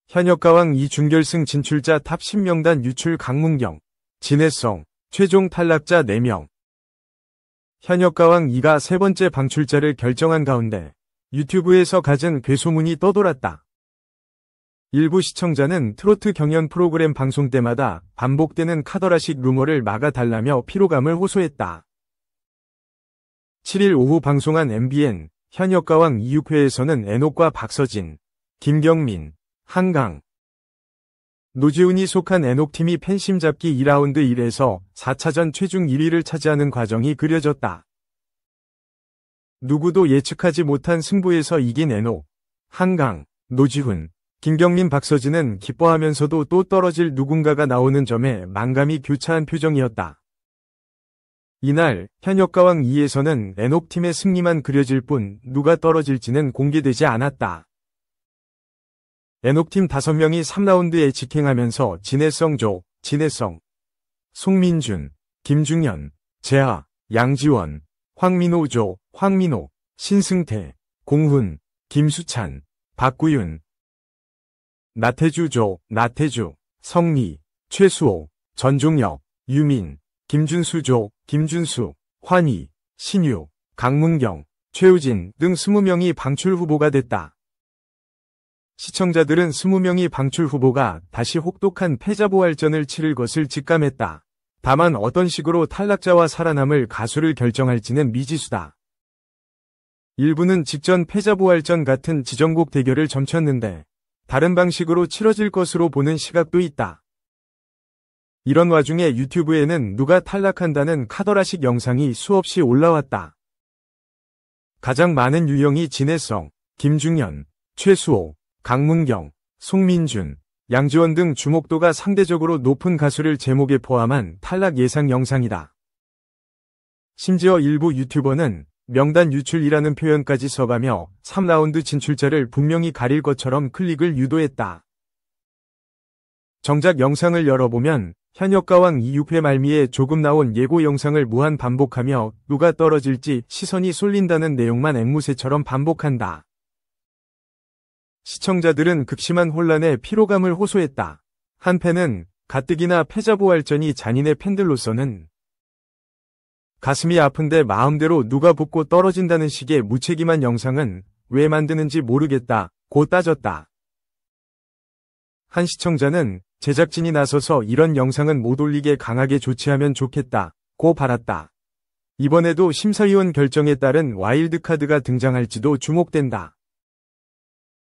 현역가왕 2 준결승 진출자 탑 10명단 유출 강문경, 진해성, 최종 탈락자 4명. 현역가왕 2가 세 번째 방출자를 결정한 가운데 유튜브에서 갖은 괴소문이 떠돌았다. 일부 시청자는 트로트 경연 프로그램 방송 때마다 반복되는 카더라식 루머를 막아달라며 피로감을 호소했다. 7일 오후 방송한 MBN 현역가왕 2육회에서는 애녹과 박서진, 김경민, 한강, 노지훈이 속한 애녹팀이 팬심 잡기 2라운드 1에서 4차전 최종 1위를 차지하는 과정이 그려졌다. 누구도 예측하지 못한 승부에서 이긴 애녹, 한강, 노지훈, 김경민, 박서진은 기뻐하면서도 또 떨어질 누군가가 나오는 점에 만감이 교차한 표정이었다. 이날 현역가왕 2에서는 애녹팀의 승리만 그려질 뿐 누가 떨어질지는 공개되지 않았다. 애녹팀 5명이 3라운드에 직행하면서 진해성 조, 진해성, 송민준, 김중현, 재하, 양지원, 황민호 조, 황민호, 신승태, 공훈, 김수찬, 박구윤, 나태주 조, 나태주, 성리, 최수호, 전종혁, 유민, 김준수 조, 김준수, 환희, 신유, 강문경, 최우진 등 20명이 방출 후보가 됐다. 시청자들은 20명이 방출 후보가 다시 혹독한 패자부활전을 치를 것을 직감했다. 다만 어떤 식으로 탈락자와 살아남을 가수를 결정할지는 미지수다. 일부는 직전 패자부활전 같은 지정곡 대결을 점쳤는데 다른 방식으로 치러질 것으로 보는 시각도 있다. 이런 와중에 유튜브에는 누가 탈락한다는 카더라식 영상이 수없이 올라왔다. 가장 많은 유형이 진해성, 김중현, 최수호, 강문경, 송민준, 양지원 등 주목도가 상대적으로 높은 가수를 제목에 포함한 탈락 예상 영상이다. 심지어 일부 유튜버는 명단 유출이라는 표현까지 써가며 3라운드 진출자를 분명히 가릴 것처럼 클릭을 유도했다. 정작 영상을 열어보면 현역가왕 2육회 말미에 조금 나온 예고 영상을 무한 반복하며 누가 떨어질지 시선이 쏠린다는 내용만 앵무새처럼 반복한다. 시청자들은 극심한 혼란에 피로감을 호소했다. 한 팬은 가뜩이나 패자부활전이 잔인의 팬들로서는 가슴이 아픈데 마음대로 누가 붙고 떨어진다는 식의 무책임한 영상은 왜 만드는지 모르겠다고 따졌다. 한 시청자는 제작진이 나서서 이런 영상은 못 올리게 강하게 조치하면 좋겠다고 바랐다. 이번에도 심사위원 결정에 따른 와일드카드가 등장할지도 주목된다.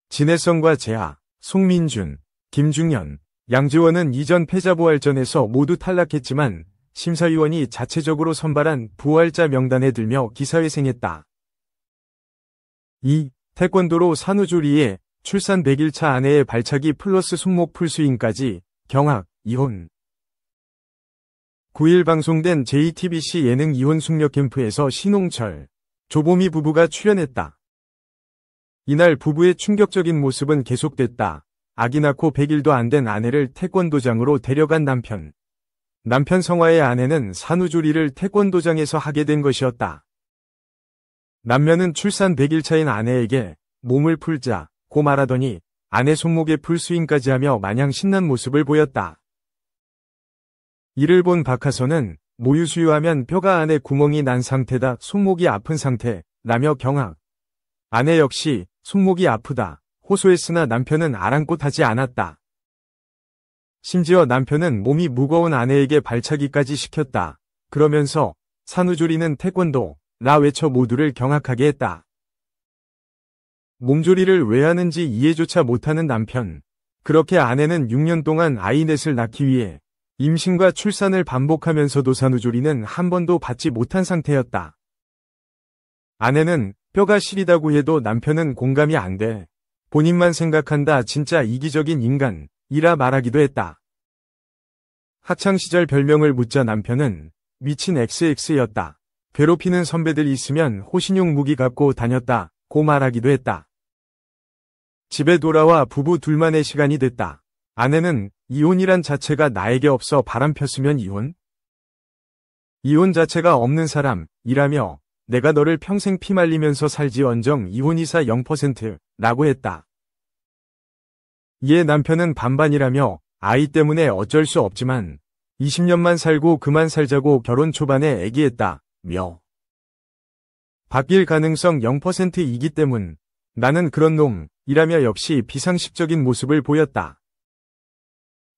진해성과 재하, 송민준, 김중현, 양지원은 이전 패자부활전에서 모두 탈락했지만 심사위원이 자체적으로 선발한 부활자 명단에 들며 기사회생했다. 2. 태권도로 산후조리에 출산 100일차 아내의 발차기 플러스 손목 풀스윙까지 경악, 이혼. 9일 방송된 JTBC 예능 이혼 숙녀 캠프에서 신홍철, 조보미 부부가 출연했다. 이날 부부의 충격적인 모습은 계속됐다. 아기 낳고 100일도 안 된 아내를 태권도장으로 데려간 남편. 남편 성화의 아내는 산후조리를 태권도장에서 하게 된 것이었다. 남편은 출산 100일 차인 아내에게 몸을 풀자고 말하더니 아내 손목에 풀스윙까지 하며 마냥 신난 모습을 보였다. 이를 본 박하선은 모유수유하면 뼈가 안에 구멍이 난 상태다, 손목이 아픈 상태라며 경악. 아내 역시 손목이 아프다 호소했으나 남편은 아랑곳하지 않았다. 심지어 남편은 몸이 무거운 아내에게 발차기까지 시켰다. 그러면서 산후조리는 태권도라 외쳐 모두를 경악하게 했다. 몸조리를 왜 하는지 이해조차 못하는 남편. 그렇게 아내는 6년 동안 아이 넷을 낳기 위해 임신과 출산을 반복하면서도 산후조리는 한 번도 받지 못한 상태였다. 아내는 뼈가 시리다고 해도 남편은 공감이 안 돼. 본인만 생각한다, 진짜 이기적인 인간이라 말하기도 했다. 학창시절 별명을 묻자 남편은 미친 XX였다. 괴롭히는 선배들 있으면 호신용 무기 갖고 다녔다고 말하기도 했다. 집에 돌아와 부부 둘만의 시간이 됐다. 아내는 이혼이란 자체가 나에게 없어 바람 폈으면 이혼? 이혼 자체가 없는 사람이라며 내가 너를 평생 피말리면서 살지언정 이혼이사 0%라고 했다. 이에 남편은 반반이라며 아이 때문에 어쩔 수 없지만 20년만 살고 그만 살자고 결혼 초반에 애기했다며 바뀔 가능성 0%이기 때문 나는 그런 놈이라며 역시 비상식적인 모습을 보였다.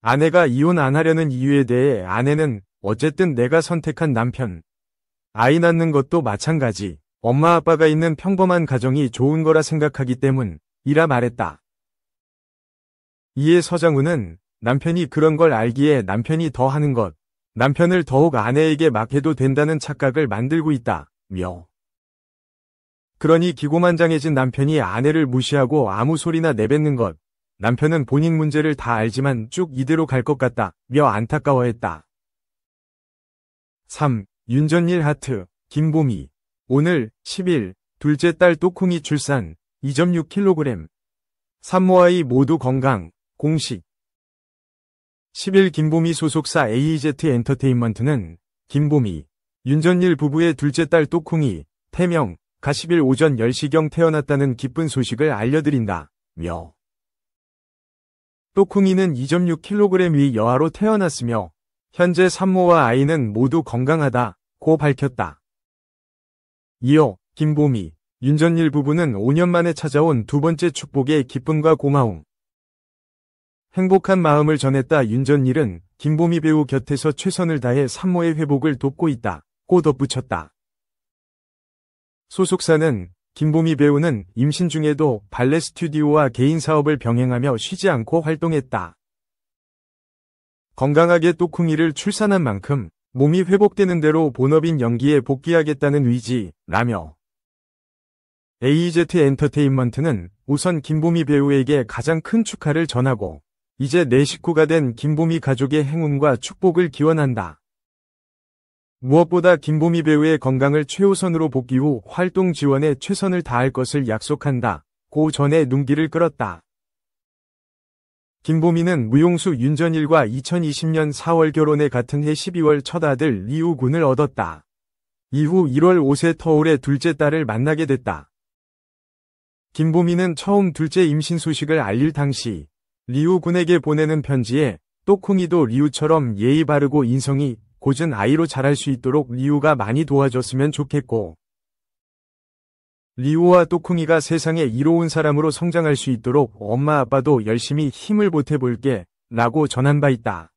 아내가 이혼 안 하려는 이유에 대해 아내는 어쨌든 내가 선택한 남편, 아이 낳는 것도 마찬가지, 엄마 아빠가 있는 평범한 가정이 좋은 거라 생각하기 때문이라 말했다. 이에 서장훈은 남편이 그런 걸 알기에 남편이 더 하는 것, 남편을 더욱 아내에게 막 해도 된다는 착각을 만들고 있다며 그러니 기고만장해진 남편이 아내를 무시하고 아무 소리나 내뱉는 것, 남편은 본인 문제를 다 알지만 쭉 이대로 갈 것 같다며 안타까워했다. 3. 윤전일 하트, 김보미. 오늘 10일 둘째 딸 또콩이 출산 2.6kg. 산모아이 모두 건강. 공식. 10일 김보미 소속사 AEZ 엔터테인먼트는 김보미, 윤전일 부부의 둘째 딸 또콩이 태명가 10일 오전 10시경 태어났다는 기쁜 소식을 알려드린다며 또콩이는 2.6kg의 여아로 태어났으며 현재 산모와 아이는 모두 건강하다고 밝혔다. 이어 김보미, 윤전일 부부는 5년 만에 찾아온 두 번째 축복의 기쁨과 고마움, 행복한 마음을 전했다. 윤전일은 김보미 배우 곁에서 최선을 다해 산모의 회복을 돕고 있다고 덧붙였다. 소속사는 김보미 배우는 임신 중에도 발레 스튜디오와 개인 사업을 병행하며 쉬지 않고 활동했다. 건강하게 또콩이를 출산한 만큼 몸이 회복되는 대로 본업인 연기에 복귀하겠다는 의지라며 AEZ 엔터테인먼트는 우선 김보미 배우에게 가장 큰 축하를 전하고 이제 내 식구가 된 김보미 가족의 행운과 축복을 기원한다. 무엇보다 김보미 배우의 건강을 최우선으로 복귀 후 활동 지원에 최선을 다할 것을 약속한다. 고 전에 눈길을 끌었다. 김보미는 무용수 윤전일과 2020년 4월 결혼해 같은 해 12월 첫 아들 리우군을 얻었다. 이후 1월 5세 터울의 둘째 딸을 만나게 됐다. 김보미는 처음 둘째 임신 소식을 알릴 당시 리우군에게 보내는 편지에 또콩이도 리우처럼 예의 바르고 인성이 고진 아이로 자랄 수 있도록 리우가 많이 도와줬으면 좋겠고 리우와 또콩이가 세상에 이로운 사람으로 성장할 수 있도록 엄마 아빠도 열심히 힘을 보태볼게 라고 전한 바 있다.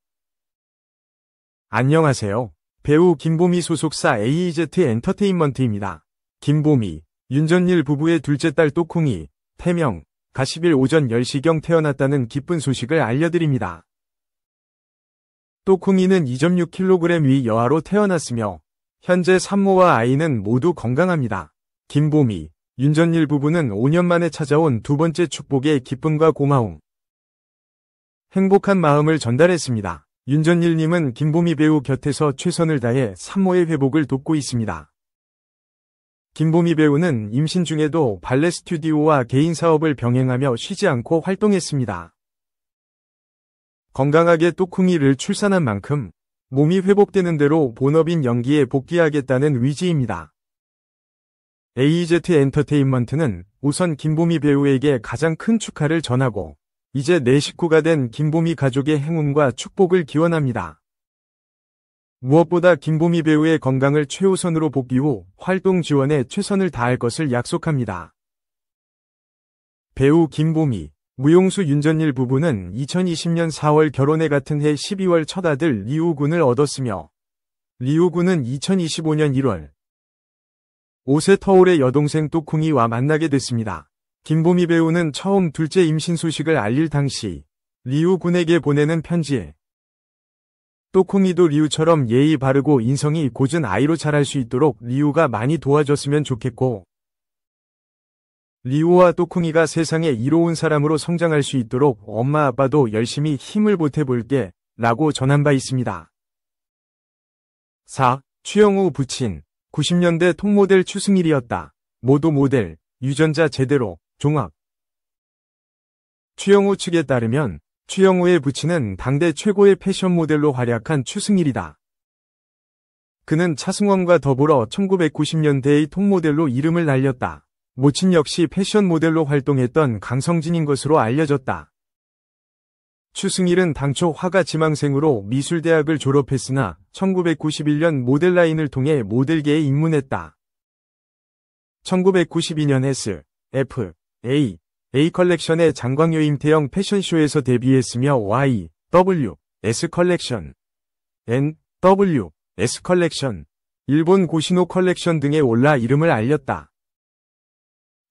안녕하세요. 배우 김보미 소속사 AEZ 엔터테인먼트입니다. 김보미, 윤전일 부부의 둘째 딸 또콩이 태명가 10일 오전 10시경 태어났다는 기쁜 소식을 알려드립니다. 또콩이는 2.6kg의 여아로 태어났으며 현재 산모와 아이는 모두 건강합니다. 김보미, 윤전일 부부는 5년 만에 찾아온 두 번째 축복의 기쁨과 고마움, 행복한 마음을 전달했습니다. 윤전일님은 김보미 배우 곁에서 최선을 다해 산모의 회복을 돕고 있습니다. 김보미 배우는 임신 중에도 발레 스튜디오와 개인 사업을 병행하며 쉬지 않고 활동했습니다. 건강하게 또콩이를 출산한 만큼 몸이 회복되는 대로 본업인 연기에 복귀하겠다는 의지입니다. AEZ 엔터테인먼트는 우선 김보미 배우에게 가장 큰 축하를 전하고 이제 내 식구가 된 김보미 가족의 행운과 축복을 기원합니다. 무엇보다 김보미 배우의 건강을 최우선으로 복귀 후 활동 지원에 최선을 다할 것을 약속합니다. 배우 김보미, 무용수 윤전일 부부는 2020년 4월 결혼해 같은 해 12월 첫 아들 리우군을 얻었으며 리우군은 2025년 1월 5세 터울의 여동생 또콩이와 만나게 됐습니다. 김보미 배우는 처음 둘째 임신 소식을 알릴 당시 리우군에게 보내는 편지에 또콩이도 리우처럼 예의 바르고 인성이 고진 아이로 자랄 수 있도록 리우가 많이 도와줬으면 좋겠고 리우와 또콩이가 세상에 이로운 사람으로 성장할 수 있도록 엄마 아빠도 열심히 힘을 보태볼게 라고 전한 바 있습니다. 4. 추영우 부친 90년대 톱모델 추승일이었다. 모도 모델, 유전자 제대로, 종합. 추영우 측에 따르면 추영우의 부친은 당대 최고의 패션 모델로 활약한 추승일이다. 그는 차승원과 더불어 1990년대의 톱모델로 이름을 날렸다. 모친 역시 패션 모델로 활동했던 강성진인 것으로 알려졌다. 추승일은 당초 화가 지망생으로 미술대학을 졸업했으나 1991년 모델라인을 통해 모델계에 입문했다. 1992년 S, F, A 컬렉션의 장광효 임태영 패션쇼에서 데뷔했으며 Y, W, S 컬렉션, N, W, S 컬렉션, 일본 고시노 컬렉션 등에 올라 이름을 알렸다.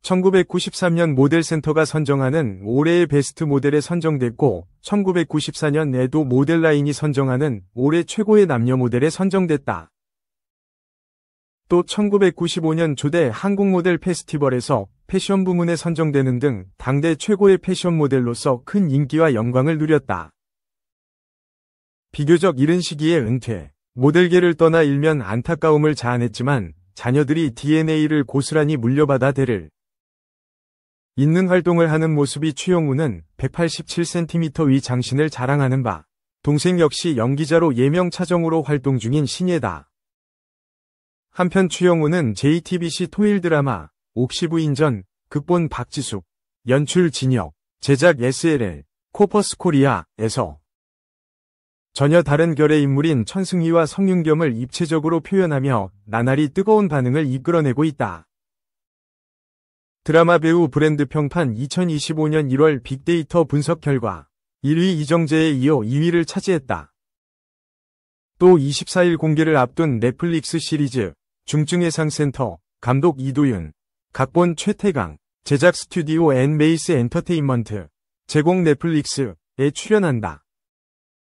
1993년 모델센터가 선정하는 올해의 베스트 모델에 선정됐고 1994년에도 모델라인이 선정하는 올해 최고의 남녀 모델에 선정됐다. 또 1995년 조대 한국모델 페스티벌에서 패션 부문에 선정되는 등 당대 최고의 패션 모델로서 큰 인기와 영광을 누렸다. 비교적 이른 시기에 은퇴, 모델계를 떠나 일면 안타까움을 자아냈지만 자녀들이 DNA를 고스란히 물려받아 대를 잇는 활동을 하는 모습이 추영우는 187cm 위 장신을 자랑하는 바, 동생 역시 연기자로 예명 차정우로 활동 중인 신예다. 한편 추영우는 JTBC 토일 드라마 옥시부인전, 극본 박지숙, 연출 진혁, 제작 SLL, 코퍼스 코리아에서 전혀 다른 결의 인물인 천승희와 성윤겸을 입체적으로 표현하며 나날이 뜨거운 반응을 이끌어내고 있다. 드라마 배우 브랜드 평판 2025년 1월 빅데이터 분석 결과 1위 이정재에 이어 2위를 차지했다. 또 24일 공개를 앞둔 넷플릭스 시리즈 중증예상센터, 감독 이도윤, 각본 최태강, 제작 스튜디오 앤메이스 엔터테인먼트, 제공 넷플릭스에 출연한다.